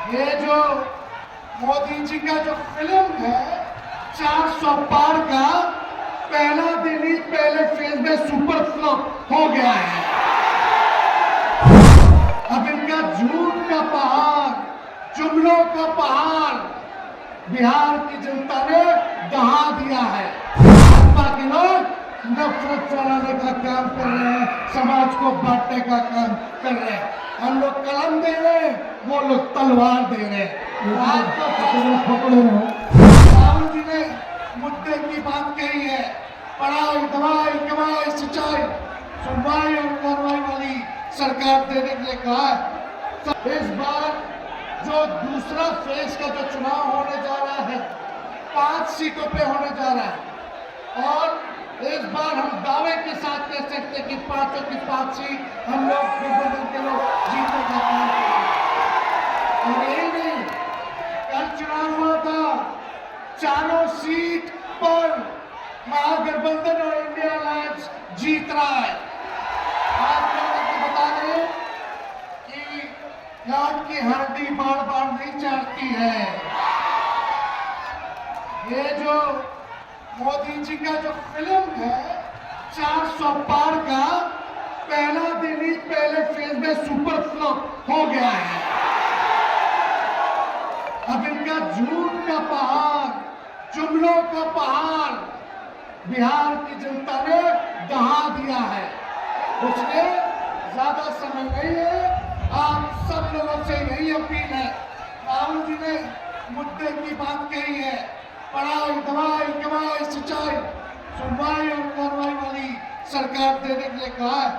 ये जो मोदी जी का जो फिल्म है 400 पार का पहला दिन ही पहले फेज में सुपर फ्लॉप हो गया है। अब इनका झूठ का पहाड़, जुमलों का पहाड़ बिहार की जनता ने दहा दिया है। भाजपा के लोग नफरत फैलाने का काम कर रहे हैं, समाज को बांटने का काम कर रहे हैं। हम लोग कलम दे रहे हैं, वो लोग तलवार दे रहे हैं। राहुल जी ने मुद्दे की बात कही है, पढ़ाई, दवाई, कमाई, सिंचाई, सुनवाई और कार्रवाई वाली सरकार देने के लिए कहा है। इस बार जो दूसरा फेज का जो चुनाव होने जा रहा है 5 सीटों पे होने जा रहा है और इस बार हम दावे के साथ कह सकते हैं कि 5 की 5 सीट हम लोग गठबंधन के लोग जीतने का काम करेंगे। और यही नहीं, कल चुनाव हुआ था, चारों सीट पर महागठबंधन और इंडिया अलायंस जीत रहा है। आप लोगों को बता दें कि लाट की हड्डी बार बार नहीं चाटती है। ये जो मोदी जी का जो फिल्म है 400 पार का पहला दिन ही पहले फेज में सुपर फ्लॉप हो गया है। अब इनका झूठ का पहाड़, जुमलों का पहाड़ बिहार की जनता ने दहा दिया है। उसने ज्यादा समय नहीं है, आप सब लोगों से यही अपील है। राहुल जी ने मुद्दे की बात कही है, पढ़ाई, दवाई, कमाई, सिंचाई, सुनवाई और कार्रवाई वाली सरकार देने के लिए कहा है।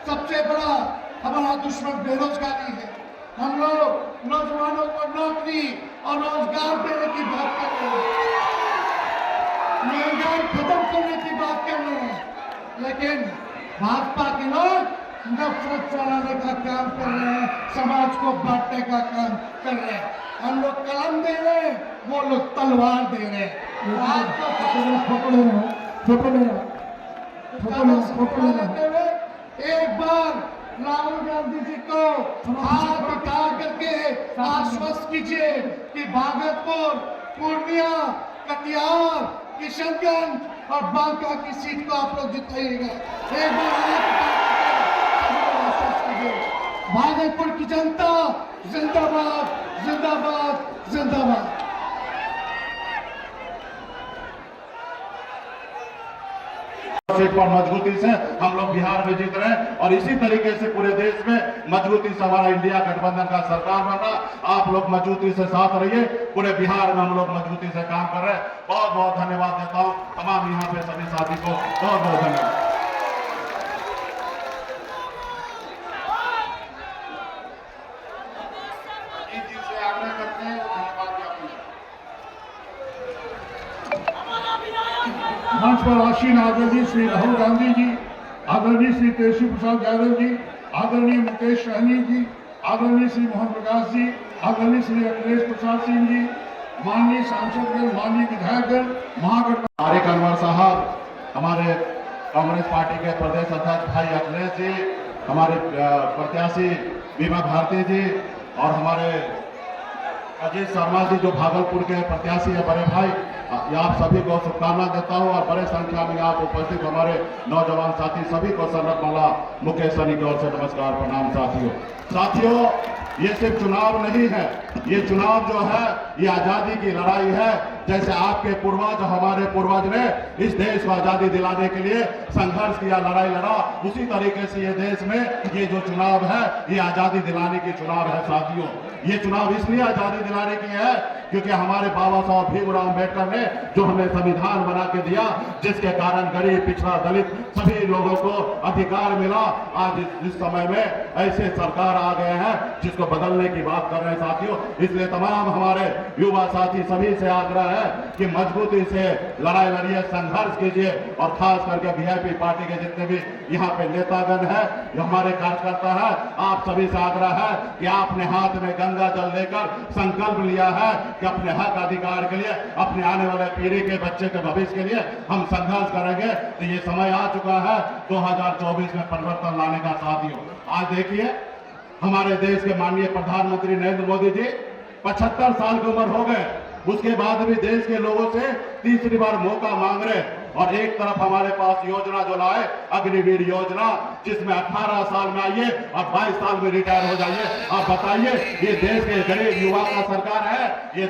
सबसे बड़ा हमारा दुश्मन बेरोजगारी है। हम लोग नौजवानों को नौकरी और रोजगार देने की बात कर रहे हैं, महंगाई खत्म करने की बात कर रहे हैं, लेकिन भाजपा के लोग नफरत फैलाने का काम कर रहे हैं, समाज को बांटने का काम कर रहे हैं। हम लोग कलम दे रहे हैं, वो लोग तलवार दे रहे हैं। एक बार राहुल गांधी जी को हाथ उठा करके आश्वस्त कीजिए कि भागलपुर, पूर्णिया, कटिहार, किशनगंज और बांका की सीट को आप लोग जिताइएगा। एक बार हाथ उठा करके भागलपुर की जनता जिंदाबाद, जिंदाबाद, जिंदाबाद। सीट पर मजबूती से हम लोग बिहार में जीत रहे हैं और इसी तरीके से पूरे देश में मजबूती से हमारा इंडिया गठबंधन का सरकार बनना। आप लोग मजबूती से साथ रहिए, पूरे बिहार में हम लोग मजबूती से काम कर रहे हैं। बहुत बहुत धन्यवाद देता हूँ तमाम यहाँ पे सभी साथी को, बहुत बहुत धन्यवाद। मंच पर आसीन आदरणीय श्री राहुल गांधी जी, आदरणीय श्री तेजस्वी प्रसाद यादव जी, आदरणीय मुकेश सहनी जी, आदरणीय श्री मोहन प्रकाश जी, आदरणीय श्री अखिलेश प्रसाद सिंह जी, माननीय सांसदगण, माननीय विधायकगण, महागठबंधन तारिक अनवर साहब, हमारे कांग्रेस पार्टी के प्रदेश अध्यक्ष भाई अखिलेश जी, हमारे प्रत्याशी बीमा भारती जी और हमारे अजीत शर्मा जी जो भागलपुर के प्रत्याशी है बड़े भाई, आप सभी को शुभकामना देता हूं और बड़े संख्या में आप उपस्थित हमारे नौजवान साथी सभी को सरनतमाला मुकेश सहनी की ओर से नमस्कार, प्रणाम। साथियों, ये सिर्फ चुनाव नहीं है, ये चुनाव जो है ये आजादी की लड़ाई है। जैसे आपके पूर्वज, हमारे पूर्वज ने इस देश को आजादी दिलाने के लिए संघर्ष किया, लड़ाई लड़ा, उसी तरीके से ये देश में ये जो चुनाव है ये आजादी दिलाने की चुनाव है। साथियों, ये चुनाव इसलिए आजादी दिलाने की है क्योंकि हमारे बाबा साहब भीमराव अम्बेडकर ने जो हमें संविधान बना के दिया, जिसके कारण गरीब, पिछड़ा, दलित सभी लोगों को अधिकार मिला। आज इस समय में ऐसे सरकार आ गए हैं जिसको बदलने की बात कर रहे हैं। साथियों, इसलिए तमाम हमारे युवा साथी सभी से आग्रह है कि मजबूती से लड़ाई लड़िए, संघर्ष कीजिए और खास करके वीआईपी पार्टी के जितने भी यहाँ पे नेतागण है, जो हमारे कार्यकर्ता है, आप सभी से आग्रह है कि आपने हाथ में गंगा जल लेकर संकल्प लिया है कि अपने हक अधिकार के लिए, अपने आने वाले पीढ़ी के बच्चे के भविष्य के लिए हम संघर्ष करेंगे। तो ये समय आ चुका है 2024 में परिवर्तन लाने का। साथियों, आज देखिए हमारे देश के माननीय प्रधानमंत्री नरेंद्र मोदी जी 75 साल की उम्र हो गए, उसके बाद भी देश के लोगों से तीसरी बार मौका मांग रहे। और एक तरफ हमारे पास योजना जो लाए अग्निवीर योजना, जिसमें 18 साल में आइए और 22 साल में रिटायर हो जाइए। आप बताइए, ये देश के गरीब युवा का सरकार है ये?